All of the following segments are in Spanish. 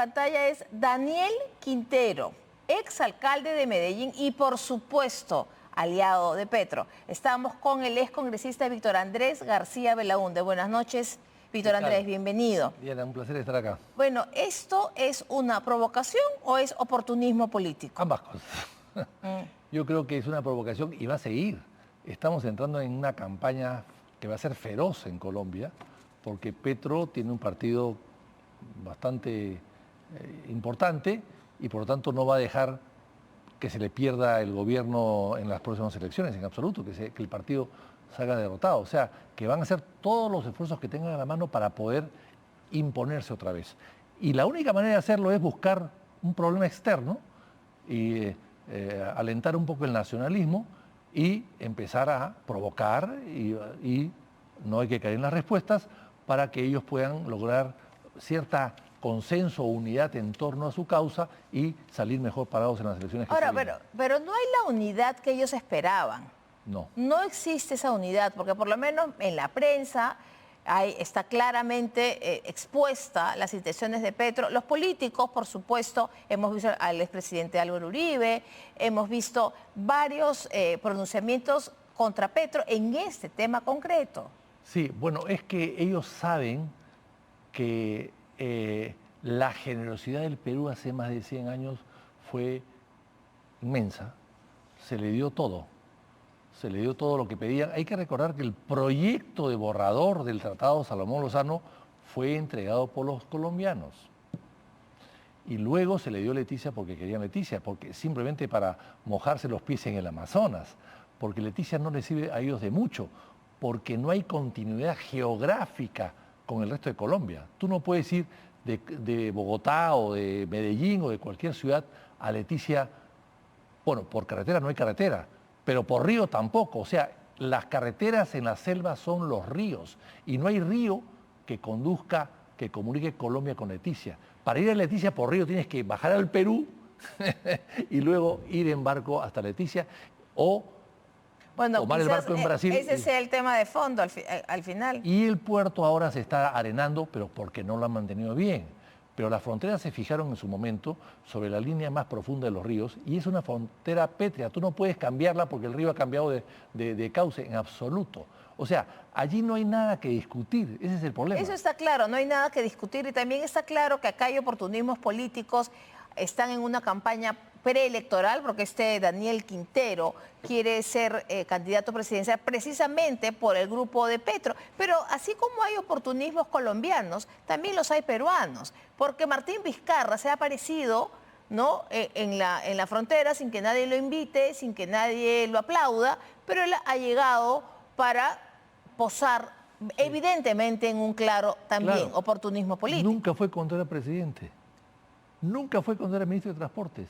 pantalla es Daniel Quintero, exalcalde de Medellín y, por supuesto, aliado de Petro. Estamos con el excongresista Víctor Andrés García Belaúnde. Buenas noches, Víctor Andrés, bienvenido. Diana, un placer estar acá. Bueno, ¿esto es una provocación o es oportunismo político? Ambas cosas. Yo creo que es una provocación y va a seguir. Estamos entrando en una campaña que va a ser feroz en Colombia, porque Petro tiene un partido bastante importante y por lo tanto no va a dejar que se le pierda el gobierno en las próximas elecciones, en absoluto, que el partido salga derrotado. O sea, que van a hacer todos los esfuerzos que tengan a la mano para poder imponerse otra vez. Y la única manera de hacerlo es buscar un problema externo y alentar un poco el nacionalismo y empezar a provocar y no hay que caer en las respuestas para que ellos puedan lograr cierta consenso o unidad en torno a su causa y salir mejor parados en las elecciones que Ahora, se vienen. pero no hay la unidad que ellos esperaban. No. No existe esa unidad, porque por lo menos en la prensa está claramente expuesta las intenciones de Petro. Los políticos, por supuesto, hemos visto al expresidente Álvaro Uribe, hemos visto varios pronunciamientos contra Petro en este tema concreto. Sí, bueno, es que ellos saben que la generosidad del Perú hace más de 100 años fue inmensa. Se le dio todo. Se le dio todo lo que pedían. Hay que recordar que el proyecto de borrador del Tratado Salomón Lozano fue entregado por los colombianos. Y luego se le dio Leticia porque querían Leticia, porque simplemente para mojarse los pies en el Amazonas, porque Leticia no les sirve a ellos de mucho, porque no hay continuidad geográfica con el resto de Colombia. Tú no puedes ir de Bogotá o de Medellín o de cualquier ciudad a Leticia. Bueno, por carretera no hay carretera, pero por río tampoco. O sea, las carreteras en la selva son los ríos y no hay río que conduzca, que comunique Colombia con Leticia. Para ir a Leticia por río tienes que bajar al Perú y luego ir en barco hasta Leticia o tomar el barco en Brasil. Ese es el tema de fondo al final. Y el puerto ahora se está arenando, pero porque no lo han mantenido bien. Pero las fronteras se fijaron en su momento sobre la línea más profunda de los ríos y es una frontera pétrea. Tú no puedes cambiarla porque el río ha cambiado de cauce en absoluto. O sea, allí no hay nada que discutir. Ese es el problema. Eso está claro, no hay nada que discutir y también está claro que acá hay oportunismos políticos, están en una campaña preelectoral, porque Daniel Quintero quiere ser candidato presidencial precisamente por el grupo de Petro. Pero así como hay oportunismos colombianos, también los hay peruanos, porque Martín Vizcarra se ha aparecido, ¿no?, en la frontera sin que nadie lo invite, sin que nadie lo aplauda, pero él ha llegado para posar evidentemente en un claro también oportunismo político. Nunca fue cuando era presidente, nunca fue cuando era ministro de Transportes.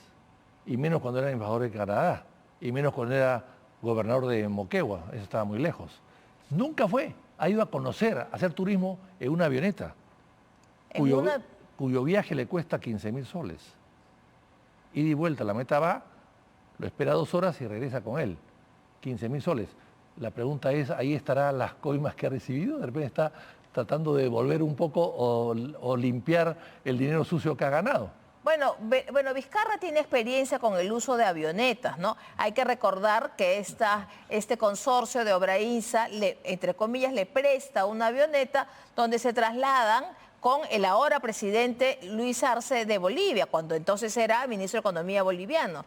Y menos cuando era embajador de Canadá, y menos cuando era gobernador de Moquegua, eso estaba muy lejos. Nunca fue, ha ido a conocer, a hacer turismo en una avioneta, cuyo viaje le cuesta 15.000 soles. Ida y vuelta, la meta va, lo espera 2 horas y regresa con él, 15.000 soles. La pregunta es, ¿ahí estarán las coimas que ha recibido? De repente está tratando de devolver un poco o limpiar el dinero sucio que ha ganado. Bueno, Vizcarra tiene experiencia con el uso de avionetas, ¿no? Hay que recordar que este consorcio de Obrainsa, entre comillas, le presta una avioneta donde se trasladan con el ahora presidente Luis Arce de Bolivia, cuando entonces era ministro de Economía boliviano.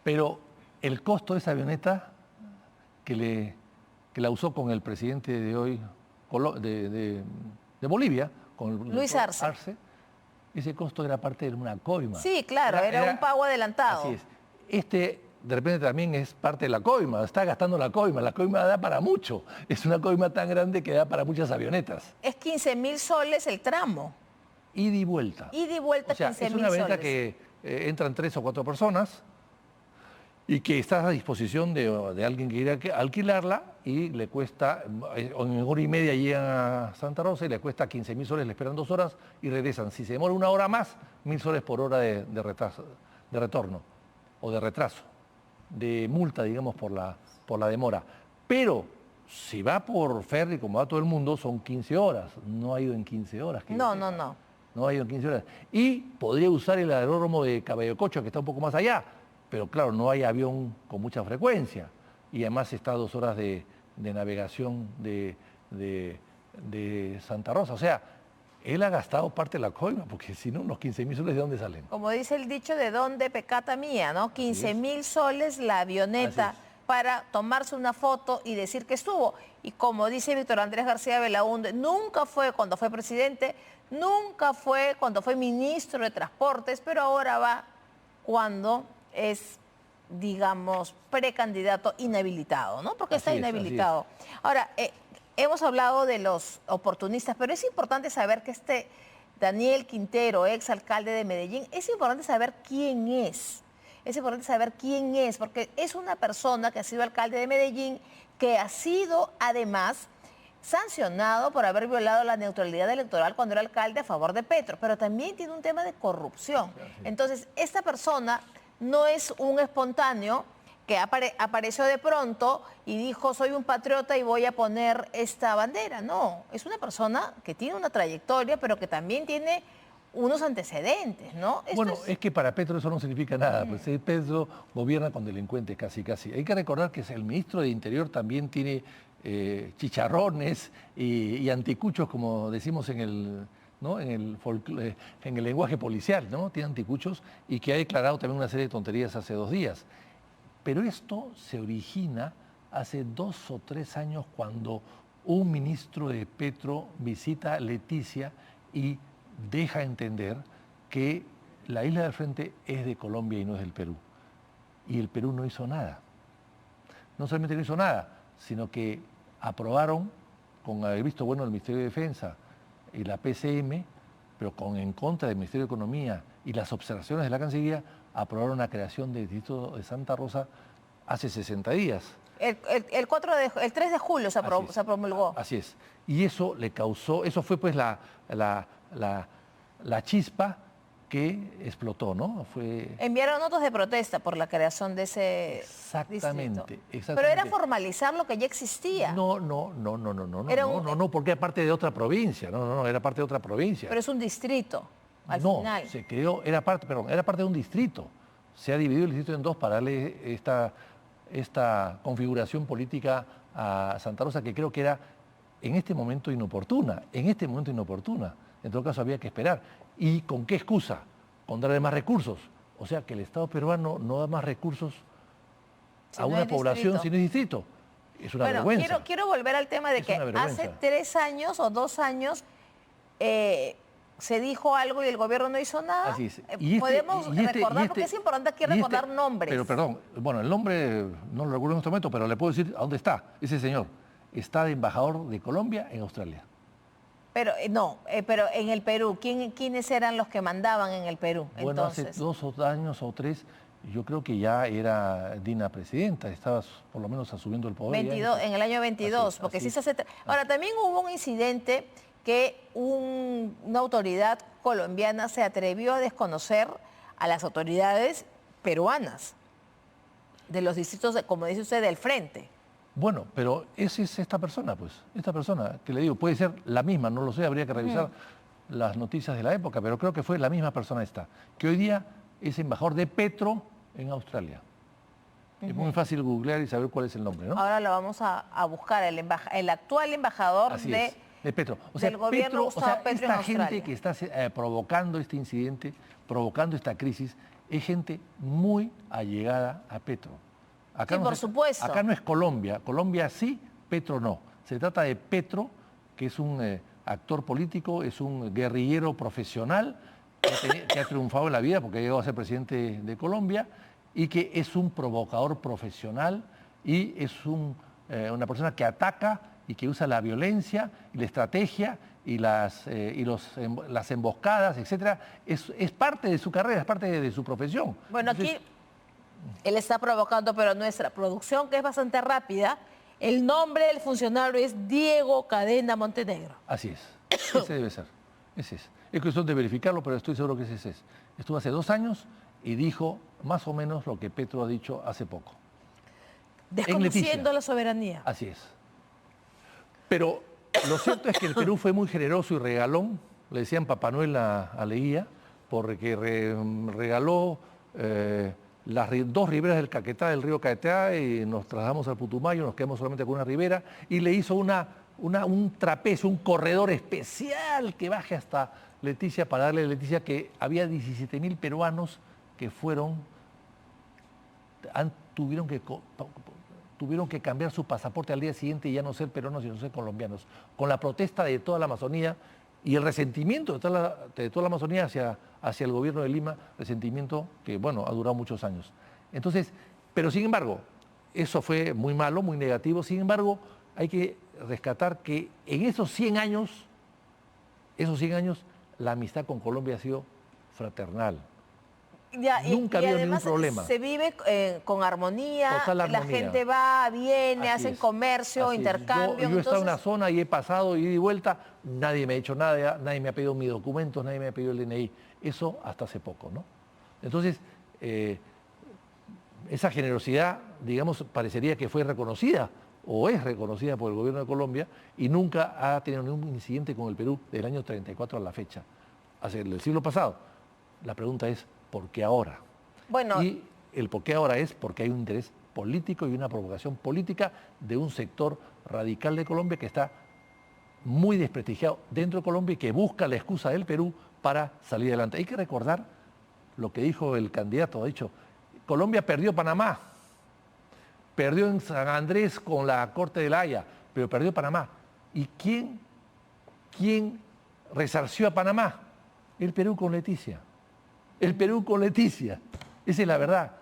Pero el costo de esa avioneta que la usó con el presidente de hoy de Bolivia, con Luis Arce. Ese costo era parte de una coima. Sí, claro, era un pago adelantado. Así es. De repente también es parte de la coima, está gastando la coima da para mucho. Es una coima tan grande que da para muchas avionetas. Es 15.000 soles el tramo. Ida y vuelta. Ida y vuelta, 15.000 soles. Es una avioneta que entran 3 o 4 personas y que está a disposición de alguien que quiera alquilarla y le cuesta, en 1 hora y media llegan a Santa Rosa y le cuesta 15.000 soles, le esperan 2 horas y regresan. Si se demora 1 hora más, 1.000 soles por hora de retorno o de retraso, de multa, digamos, por la demora. Pero si va por ferry, como va todo el mundo, son 15 horas. No ha ido en 15 horas. No. no ha ido en 15 horas. Y podría usar el aeródromo de Caballococho, que está un poco más allá, pero claro, no hay avión con mucha frecuencia. Y además está a 2 horas de navegación de Santa Rosa. O sea, él ha gastado parte de la coima, porque si no, unos 15.000 soles, ¿de dónde salen? Como dice el dicho, ¿de dónde pecata mía? ¿No? 15.000 soles la avioneta para tomarse una foto y decir que estuvo. Y como dice Víctor Andrés García Belaúnde, nunca fue cuando fue presidente, nunca fue cuando fue ministro de Transportes, pero ahora va cuando es, digamos, precandidato inhabilitado, ¿no? Porque está inhabilitado. Ahora, hemos hablado de los oportunistas, pero es importante saber que este Daniel Quintero, ex alcalde de Medellín, es importante saber quién es. Es importante saber quién es, porque es una persona que ha sido alcalde de Medellín, que ha sido además sancionado por haber violado la neutralidad electoral cuando era alcalde a favor de Petro, pero también tiene un tema de corrupción. Entonces, esta persona no es un espontáneo que apareció de pronto y dijo soy un patriota y voy a poner esta bandera. No, es una persona que tiene una trayectoria, pero que también tiene unos antecedentes, ¿no? Bueno, es que para Petro eso no significa nada, pues Petro gobierna con delincuentes casi. Hay que recordar que el ministro de Interior también tiene chicharrones y anticuchos, como decimos en el, ¿no? en el lenguaje policial, ¿no? Tiene anticuchos y que ha declarado también una serie de tonterías hace 2 días. Pero esto se origina hace 2 o 3 años cuando un ministro de Petro visita Leticia y deja entender que la isla del Frente es de Colombia y no es del Perú. Y el Perú no hizo nada. No solamente no hizo nada, sino que aprobaron, con el visto bueno del Ministerio de Defensa y la PCM, pero en contra del Ministerio de Economía y las observaciones de la Cancillería, aprobaron la creación del Distrito de Santa Rosa hace 60 días. El 3 de julio se promulgó. Así es. Y eso le causó, eso fue pues la chispa que explotó, ¿no? Enviaron notas de protesta por la creación de ese distrito. Pero era formalizar lo que ya existía. No, porque era parte de otra provincia. No, era parte de otra provincia. Pero es un distrito, al final. No, se creó, era parte de un distrito. Se ha dividido el distrito en 2 para darle esta configuración política a Santa Rosa, que creo que era en este momento inoportuna. En todo caso había que esperar. ¿Y con qué excusa? Con darle más recursos. O sea que el Estado peruano no da más recursos a una población si no es distrito. Es una vergüenza. Quiero volver al tema de que hace 3 años o 2 años se dijo algo y el gobierno no hizo nada. Así es. Podemos recordar, porque es importante aquí recordar nombres. Pero perdón, bueno, el nombre no lo recuerdo en este momento, pero le puedo decir a dónde está ese señor. Está de embajador de Colombia en Australia. Pero pero en el Perú, ¿quiénes eran los que mandaban en el Perú? Bueno, entonces? Hace 2 años o 3, yo creo que ya era Dina presidenta, estaba por lo menos asumiendo el poder. En el año 22, porque sí se hace... Ahora, también hubo un incidente que una autoridad colombiana se atrevió a desconocer a las autoridades peruanas de los distritos, como dice usted, del Frente. Bueno, pero esa es esta persona, que le digo, puede ser la misma, no lo sé, habría que revisar las noticias de la época, pero creo que fue la misma persona esta, que hoy día es embajador de Petro en Australia. Es muy fácil googlear y saber cuál es el nombre, ¿no? Ahora lo vamos a buscar, el actual embajador de Petro. O sea, del gobierno Petro en esta Australia. Gente que está provocando este incidente, provocando esta crisis, es gente muy allegada a Petro. Acá por supuesto. Acá no es Colombia. Colombia sí, Petro no. Se trata de Petro, que es un actor político, es un guerrillero profesional que ha triunfado en la vida porque ha llegado a ser presidente de Colombia y que es un provocador profesional y es una persona que ataca y que usa la violencia y la estrategia y las emboscadas, etcétera. Es parte de su carrera, es parte de su profesión. Bueno, entonces, aquí él está provocando, pero nuestra producción, que es bastante rápida, el nombre del funcionario es Diego Cadena Montenegro. Así es, ese debe ser, ese es. Es cuestión de verificarlo, pero estoy seguro que ese es. Estuvo hace 2 años y dijo más o menos lo que Petro ha dicho hace poco. Desconociendo la soberanía. Así es. Pero lo cierto es que el Perú fue muy generoso y regalón, le decían Papá Noel a Leguía, porque regaló las dos riberas del Caquetá, del río Caquetá, y nos trasladamos al Putumayo, nos quedamos solamente con una ribera, y le hizo un trapecio, un corredor especial que baje hasta Leticia, para darle a Leticia que había 17.000 peruanos que tuvieron que cambiar su pasaporte al día siguiente y ya no ser peruanos, sino ser colombianos, con la protesta de toda la Amazonía y el resentimiento de toda la Amazonía hacia el gobierno de Lima, resentimiento que, bueno, ha durado muchos años. Entonces, pero sin embargo, eso fue muy malo, muy negativo. Sin embargo, hay que rescatar que en esos 100 años, la amistad con Colombia ha sido fraternal. Nunca ha habido ningún problema. Se vive con armonía, Total armonía. La gente va, viene, hacen comercio, intercambio. Yo he estado en una zona y he pasado ida y vuelta, nadie me ha hecho nada, nadie me ha pedido mis documentos, nadie me ha pedido el DNI. Eso hasta hace poco, ¿no? Entonces, esa generosidad, digamos, parecería que fue reconocida o es reconocida por el gobierno de Colombia y nunca ha tenido ningún incidente con el Perú del año 34 a la fecha, hacia el siglo pasado. La pregunta es, ¿por qué ahora? Bueno, y el por qué ahora es porque hay un interés político y una provocación política de un sector radical de Colombia que está muy desprestigiado dentro de Colombia y que busca la excusa del Perú para salir adelante. Hay que recordar lo que dijo el candidato, ha dicho, Colombia perdió Panamá, perdió en San Andrés con la Corte de La Haya, pero perdió Panamá. ¿Y quién resarció a Panamá? El Perú con Leticia. El Perú con Leticia. Esa es la verdad.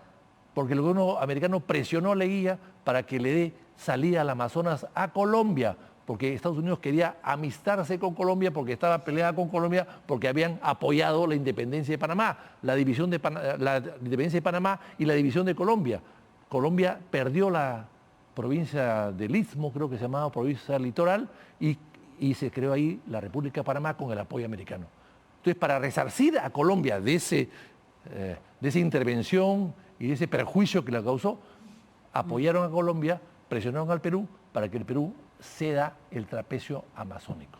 Porque el gobierno americano presionó a Leguía para que le dé salida al Amazonas a Colombia, porque Estados Unidos quería amistarse con Colombia, porque estaba peleada con Colombia, porque habían apoyado la independencia de Panamá, la independencia de Panamá y la división de Colombia. Colombia perdió la provincia del Istmo, creo que se llamaba provincia litoral, y se creó ahí la República de Panamá con el apoyo americano. Entonces, para resarcir a Colombia de esa intervención y de ese perjuicio que le causó, apoyaron a Colombia, presionaron al Perú para que el Perú ceda el trapecio amazónico.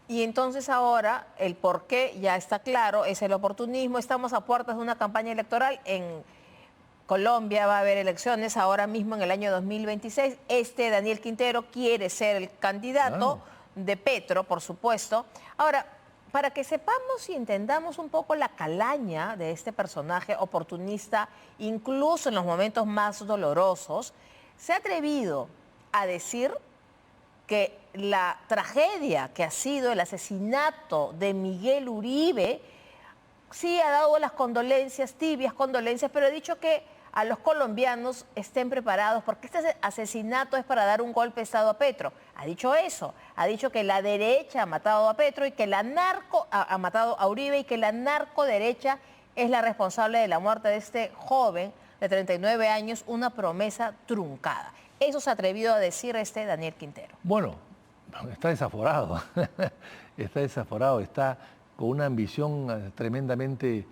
Y entonces ahora el por qué ya está claro, es el oportunismo. Estamos a puertas de una campaña electoral. En Colombia va a haber elecciones ahora mismo en el año 2026. Daniel Quintero quiere ser el candidato de Petro, por supuesto. Ahora, para que sepamos y entendamos un poco la calaña de este personaje oportunista, incluso en los momentos más dolorosos, se ha atrevido a decir que la tragedia que ha sido el asesinato de Miguel Uribe, sí ha dado las condolencias, tibias condolencias, pero ha dicho que a los colombianos estén preparados porque este asesinato es para dar un golpe de Estado a Petro. Ha dicho eso, ha dicho que la derecha ha matado a Petro y que la narco ha matado a Uribe y que la narcoderecha es la responsable de la muerte de este joven de 39 años, una promesa truncada. Eso se ha atrevido a decir Daniel Quintero. Bueno, está desaforado, está con una ambición tremendamente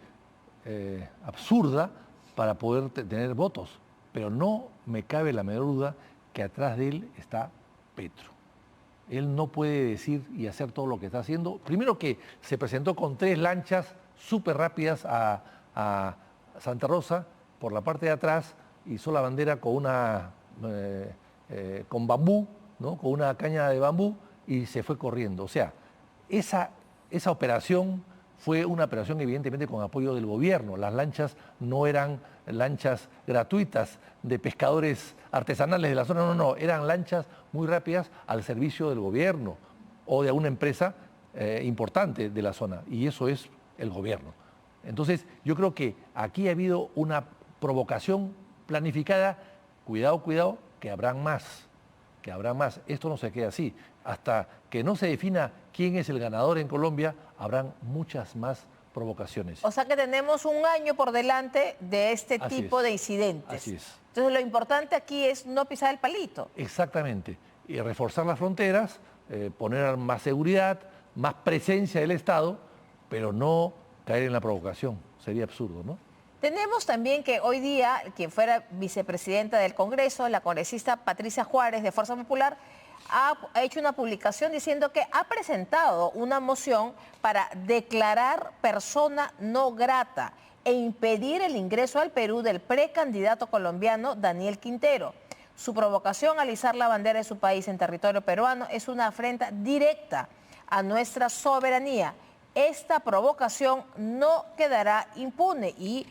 absurda para poder tener votos, pero no me cabe la menor duda que atrás de él está Petro. Él no puede decir y hacer todo lo que está haciendo. Primero que se presentó con 3 lanchas súper rápidas a Santa Rosa por la parte de atrás, hizo la bandera con con bambú, ¿no? Con una caña de bambú y se fue corriendo. O sea, esa operación fue una operación evidentemente con apoyo del gobierno. Las lanchas no eran lanchas gratuitas de pescadores artesanales de la zona, no, eran lanchas muy rápidas al servicio del gobierno o de una empresa importante de la zona, y eso es el gobierno. Entonces, yo creo que aquí ha habido una provocación planificada. Cuidado, que habrán más. Esto no se queda así. Hasta que no se defina quién es el ganador en Colombia, habrán muchas más provocaciones. O sea que tenemos un año por delante de este tipo de incidentes. Así es. Entonces lo importante aquí es no pisar el palito. Exactamente. Y reforzar las fronteras, poner más seguridad, más presencia del Estado, pero no caer en la provocación. Sería absurdo, ¿no? Tenemos también que hoy día, quien fuera vicepresidenta del Congreso, la congresista Patricia Juárez de Fuerza Popular, ha hecho una publicación diciendo que ha presentado una moción para declarar persona no grata e impedir el ingreso al Perú del precandidato colombiano Daniel Quintero. Su provocación al izar la bandera de su país en territorio peruano es una afrenta directa a nuestra soberanía. Esta provocación no quedará impune y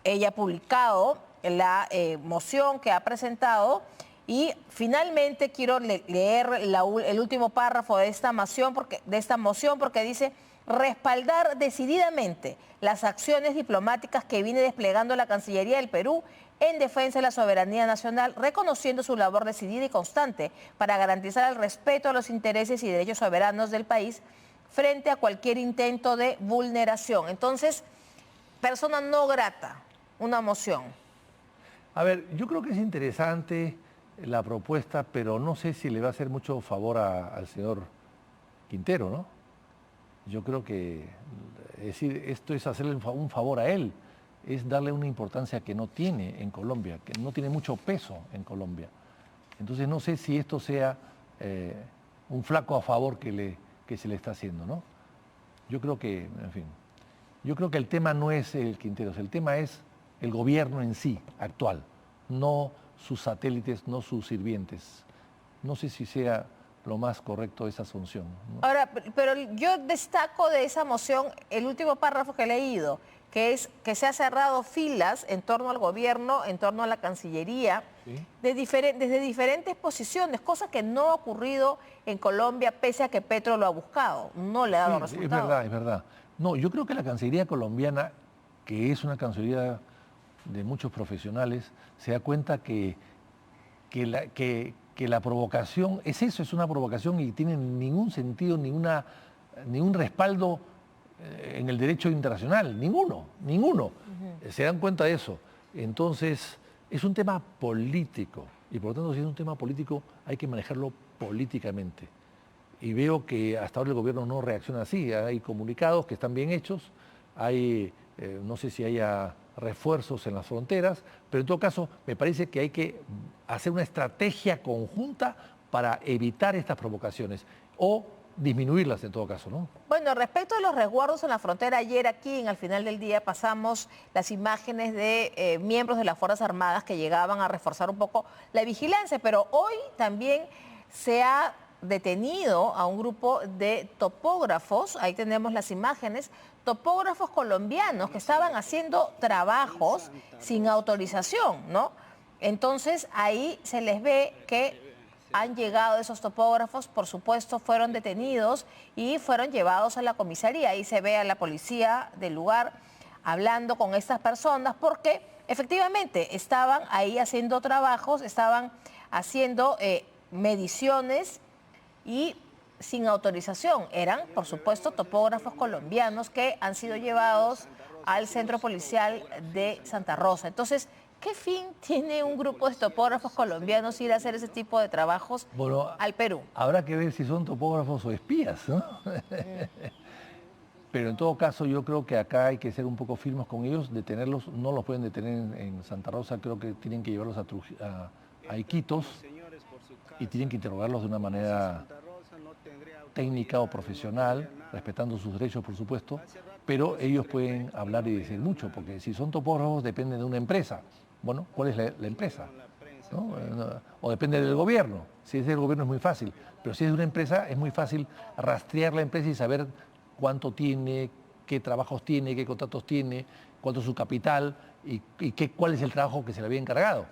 ella ha publicado la moción que ha presentado y finalmente quiero leer el último párrafo de esta moción porque dice: respaldar decididamente las acciones diplomáticas que viene desplegando la Cancillería del Perú en defensa de la soberanía nacional, reconociendo su labor decidida y constante para garantizar el respeto a los intereses y derechos soberanos del país frente a cualquier intento de vulneración. Entonces, persona no grata, una moción. A ver, yo creo que es interesante la propuesta, pero no sé si le va a hacer mucho favor al señor Quintero, ¿no? Yo creo que, es decir, esto es hacerle un favor a él, es darle una importancia que no tiene en Colombia, que no tiene mucho peso en Colombia. Entonces no sé si esto sea un flaco a favor que se le está haciendo, ¿no? Yo creo que, en fin, yo creo que el tema no es el Quinteros, el tema es el gobierno en sí, actual, no sus satélites, no sus sirvientes. No sé si sea lo más correcto esa asunción, ¿no? Ahora, pero yo destaco de esa moción el último párrafo que he leído, que es que se ha cerrado filas en torno al gobierno, en torno a la Cancillería, ¿Sí? desde diferentes posiciones, cosa que no ha ocurrido en Colombia, pese a que Petro lo ha buscado, no le ha dado Sí, resultados. es verdad, es verdad. No, yo creo que la Cancillería colombiana, que es una Cancillería de muchos profesionales, se da cuenta que la provocación es eso, es una provocación y tiene ningún sentido, ningún respaldo en el derecho internacional, ninguno. Se dan cuenta de eso. Entonces, es un tema político y por lo tanto, si es un tema político, hay que manejarlo políticamente. Y veo que hasta ahora el gobierno no reacciona así. Hay comunicados que están bien hechos, hay, no sé si haya refuerzos en las fronteras, pero en todo caso me parece que hay que hacer una estrategia conjunta para evitar estas provocaciones o disminuirlas en todo caso, ¿no? Bueno, respecto a los resguardos en la frontera, ayer aquí, al final del día, pasamos las imágenes de miembros de las Fuerzas Armadas que llegaban a reforzar un poco la vigilancia, pero hoy también se ha detenido a un grupo de topógrafos, ahí tenemos las imágenes, topógrafos colombianos que estaban haciendo trabajos sin autorización, ¿no? Entonces ahí se les ve que han llegado esos topógrafos, por supuesto, fueron detenidos y fueron llevados a la comisaría. Ahí se ve a la policía del lugar hablando con estas personas porque efectivamente estaban ahí haciendo trabajos, estaban haciendo mediciones y sin autorización. Eran, por supuesto, topógrafos colombianos que han sido llevados al centro policial de Santa Rosa. Entonces, ¿qué fin tiene un grupo de topógrafos colombianos ir a hacer ese tipo de trabajos al Perú? Habrá que ver si son topógrafos o espías, ¿no? Pero en todo caso yo creo que acá hay que ser un poco firmes con ellos, detenerlos, no los pueden detener en Santa Rosa, creo que tienen que llevarlos a Iquitos y tienen que interrogarlos de una manera técnica o profesional, respetando sus derechos por supuesto, pero ellos pueden hablar y decir mucho, porque si son topógrafos dependen de una empresa. Bueno, ¿cuál es la empresa? ¿No? O depende del gobierno. Si es del gobierno es muy fácil, pero si es de una empresa es muy fácil rastrear la empresa y saber cuánto tiene, qué trabajos tiene, qué contratos tiene, cuánto es su capital y cuál es el trabajo que se le había encargado.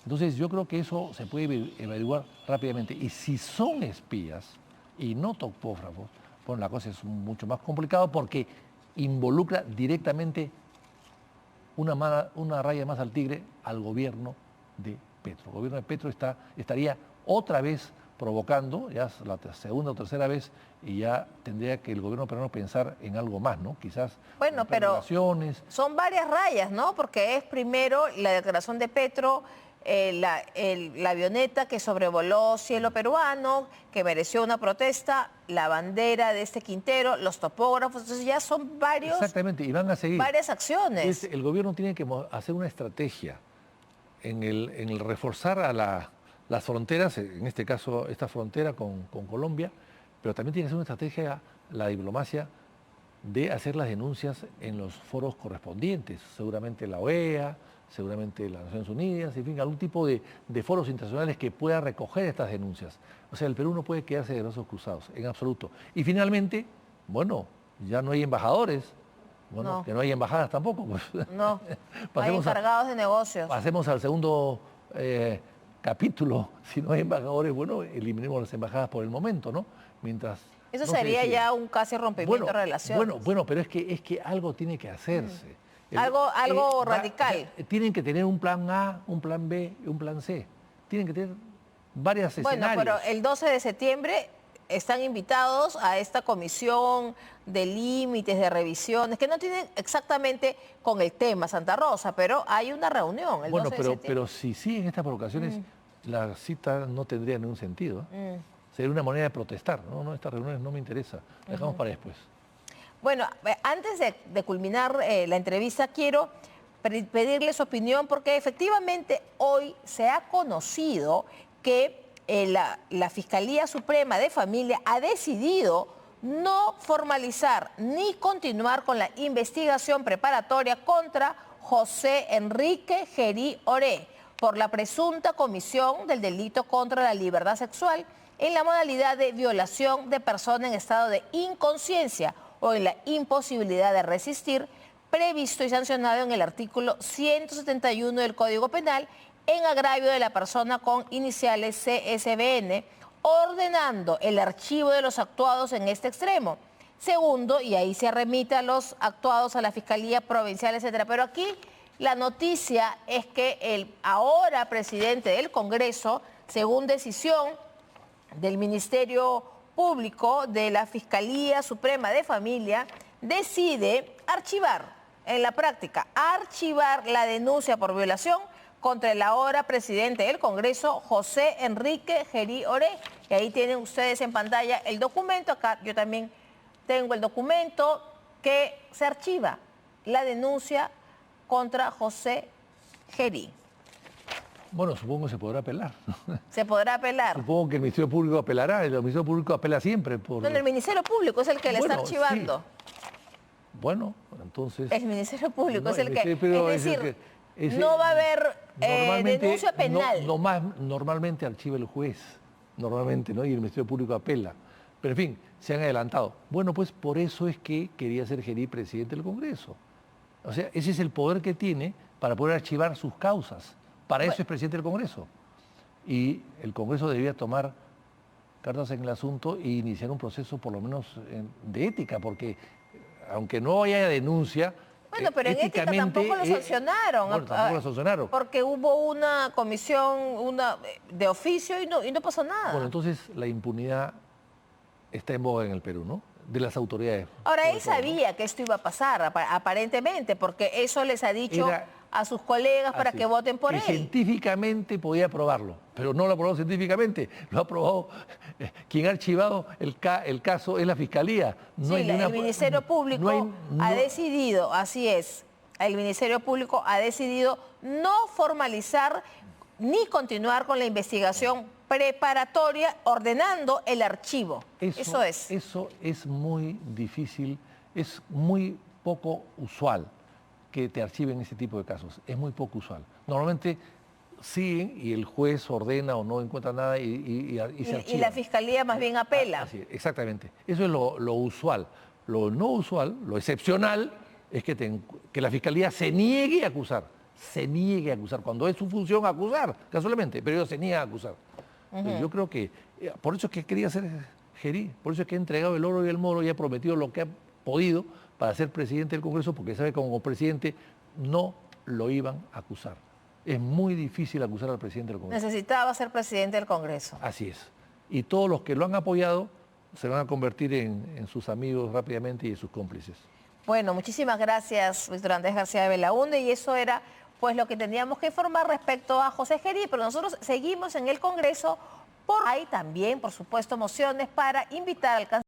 Entonces yo creo que eso se puede averiguar rápidamente. Y si son espías y no topógrafos, bueno, la cosa es mucho más complicada porque involucra directamente una raya más al tigre al gobierno de Petro. El gobierno de Petro estaría otra vez provocando, ya es la segunda o tercera vez, y ya tendría que el gobierno peruano pensar en algo más, ¿no? Quizás bueno, pero relaciones. Son varias rayas, ¿no? Porque es primero la declaración de Petro, la avioneta que sobrevoló cielo peruano, que mereció una protesta, la bandera de este Quintero, los topógrafos, entonces ya son Exactamente, y van a seguir. varias acciones. El gobierno tiene que hacer una estrategia en el reforzar a las fronteras, en este caso esta frontera con Colombia, pero también tiene que ser una estrategia la diplomacia de hacer las denuncias en los foros correspondientes, seguramente la OEA, seguramente las Naciones Unidas, en fin, algún tipo de foros internacionales que pueda recoger estas denuncias. O sea, el Perú no puede quedarse de brazos cruzados, en absoluto. Y finalmente, bueno, ya no hay embajadores, bueno, No. que no hay embajadas tampoco. Pues. No, hay encargados de negocios. Pasemos al segundo capítulo. Si no hay embajadores, bueno, eliminemos las embajadas por el momento, ¿no? Mientras Eso no sería ya un casi rompimiento de relaciones. Bueno, pero es que algo tiene que hacerse. Algo radical. O sea, tienen que tener un plan A, un plan B y un plan C. Tienen que tener varios escenarios. Bueno, pero el 12 de septiembre están invitados a esta comisión de límites, de revisiones, que no tienen exactamente con el tema Santa Rosa, pero hay una reunión el 12 de septiembre. Pero si siguen estas provocaciones, la cita no tendría ningún sentido. Sería una manera de protestar. No, estas reuniones no me interesa. Dejamos para después. Bueno, antes de culminar la entrevista, quiero pedirle su opinión, porque efectivamente hoy se ha conocido que la Fiscalía Suprema de Familia ha decidido no formalizar ni continuar con la investigación preparatoria contra José Enrique Gerí Oré por la presunta comisión del delito contra la libertad sexual en la modalidad de violación de persona en estado de inconsciencia o en la imposibilidad de resistir, previsto y sancionado en el artículo 171 del Código Penal, en agravio de la persona con iniciales CSBN, ordenando el archivo de los actuados en este extremo. Segundo, y ahí se remite a los actuados a la Fiscalía Provincial, etcétera. Pero aquí la noticia es que el ahora presidente del Congreso, según decisión del Ministerio Público de la Fiscalía Suprema de Familia, decide archivar, en la práctica, archivar la denuncia por violación contra el ahora presidente del Congreso, José Enrique Gerí Oré. Y ahí tienen ustedes en pantalla el documento. Acá yo también tengo el documento que se archiva la denuncia contra José Gerí. Bueno, supongo que se podrá apelar. ¿Se podrá apelar? Supongo que el Ministerio Público apelará. El Ministerio Público apela siempre. No, el Ministerio Público es el que le está archivando. Sí. Bueno, entonces... El Ministerio Público es el que... Es decir, no va a haber denuncia penal. Normalmente archiva el juez, normalmente, ¿no? Y el Ministerio Público apela. Pero en fin, se han adelantado. Bueno, pues por eso es que quería ser Gerí presidente del Congreso. O sea, ese es el poder que tiene para poder archivar sus causas. Para eso es presidente del Congreso. Y el Congreso debía tomar cartas en el asunto e iniciar un proceso por lo menos de ética, porque aunque no haya denuncia... Bueno, pero en ética tampoco lo sancionaron. Bueno, tampoco lo sancionaron. Porque hubo una comisión de oficio y no pasó nada. Bueno, entonces la impunidad está en boga en el Perú, ¿no? De las autoridades. Ahora, él sabía que esto iba a pasar, aparentemente, porque eso les ha dicho a sus colegas para que voten por él. Científicamente podía aprobarlo, pero no lo aprobó científicamente, lo ha aprobado quien ha archivado el caso es la Fiscalía. No sí, el Ministerio Público ha decidido, así es, el Ministerio Público ha decidido no formalizar ni continuar con la investigación preparatoria, ordenando el archivo. Eso es. Eso es muy difícil, es muy poco usual que te archiven ese tipo de casos. Es muy poco usual. Normalmente siguen y el juez ordena o no encuentra nada y se archiva. Y la Fiscalía más bien apela. Así, exactamente. Eso es lo usual. Lo no usual, lo excepcional, es que la Fiscalía se niegue a acusar. Se niegue a acusar. Cuando es su función acusar, casualmente, pero ellos se niegan a acusar. Yo creo que, por eso es que quería ser Gerí, por eso es que ha entregado el oro y el moro y ha prometido lo que ha podido para ser presidente del Congreso, porque sabe que como presidente no lo iban a acusar. Es muy difícil acusar al presidente del Congreso. Necesitaba ser presidente del Congreso. Así es. Y todos los que lo han apoyado se van a convertir en sus amigos rápidamente y en sus cómplices. Bueno, muchísimas gracias, Víctor Andrés García de Belaúnde, y eso era pues lo que teníamos que informar respecto a José Gerí, pero nosotros seguimos en el Congreso. Hay también, por supuesto, mociones para invitar al canciller